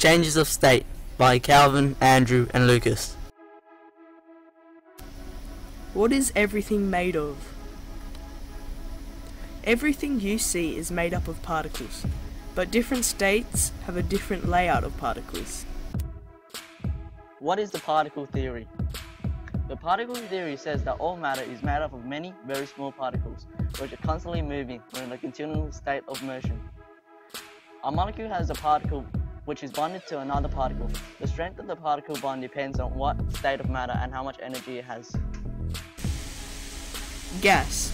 Changes of State by Calvin, Andrew and Lucas. What is everything made of? Everything you see is made up of particles, but different states have a different layout of particles. What is the particle theory? The particle theory says that all matter is made up of many very small particles, which are constantly moving or in a continual state of motion. A molecule has a particle which is bonded to another particle. The strength of the particle bond depends on what state of matter and how much energy it has. Gas.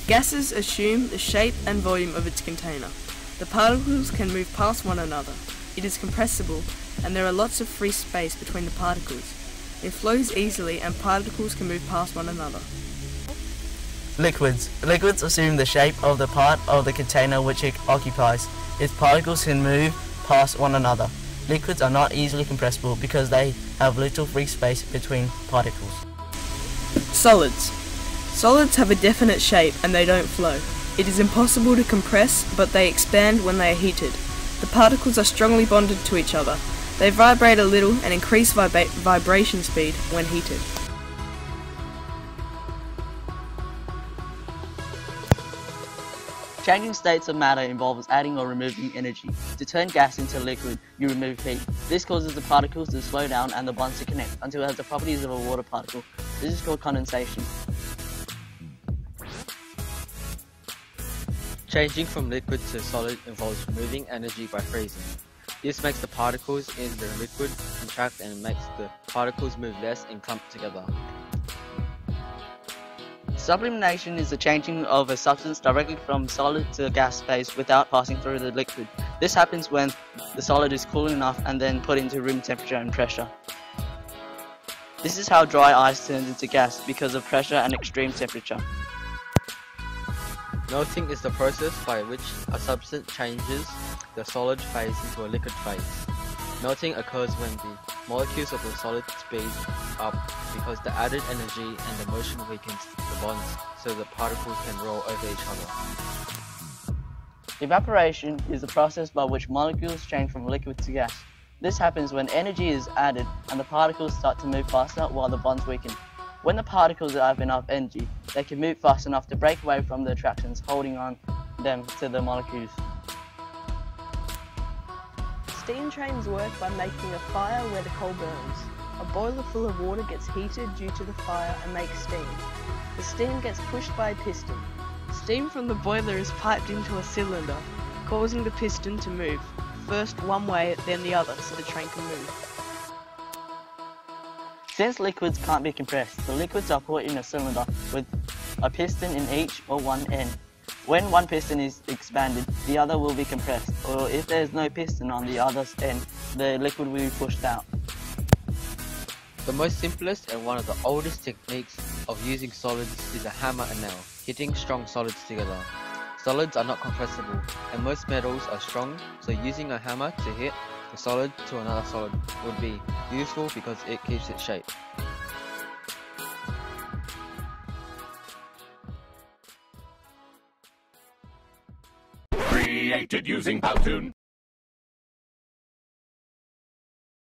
Gases assume the shape and volume of its container. The particles can move past one another. It is compressible, and there are lots of free space between the particles. It flows easily, and particles can move past one another. Liquids. Liquids assume the shape of the part of the container which it occupies. Its particles can move past one another. Liquids are not easily compressible because they have little free space between particles. Solids. Solids have a definite shape and they don't flow. It is impossible to compress, but they expand when they are heated. The particles are strongly bonded to each other. They vibrate a little and increase vibration speed when heated. Changing states of matter involves adding or removing energy. To turn gas into liquid, you remove heat. This causes the particles to slow down and the bonds to connect until it has the properties of a water particle. This is called condensation. Changing from liquid to solid involves removing energy by freezing. This makes the particles in the liquid contract and makes the particles move less and clump together. Sublimation is the changing of a substance directly from solid to gas phase without passing through the liquid. This happens when the solid is cool enough and then put into room temperature and pressure. This is how dry ice turns into gas because of pressure and extreme temperature. Melting is the process by which a substance changes the solid phase into a liquid phase. Melting occurs when the molecules of the solid speed up because the added energy and the motion weakens the bonds so the particles can roll over each other. Evaporation is the process by which molecules change from liquid to gas. This happens when energy is added and the particles start to move faster while the bonds weaken. When the particles have enough energy, they can move fast enough to break away from the attractions holding on them to the molecules. Steam trains work by making a fire where the coal burns. A boiler full of water gets heated due to the fire and makes steam. The steam gets pushed by a piston. Steam from the boiler is piped into a cylinder, causing the piston to move, first one way then the other so the train can move. Since liquids can't be compressed, the liquids are put in a cylinder with a piston in each or one end. When one piston is expanded, the other will be compressed, or if there is no piston on the other end, the liquid will be pushed out. The most simplest and one of the oldest techniques of using solids is a hammer and nail, hitting strong solids together. Solids are not compressible, and most metals are strong, so using a hammer to hit a solid to another solid would be useful because it keeps its shape. Created using Powtoon.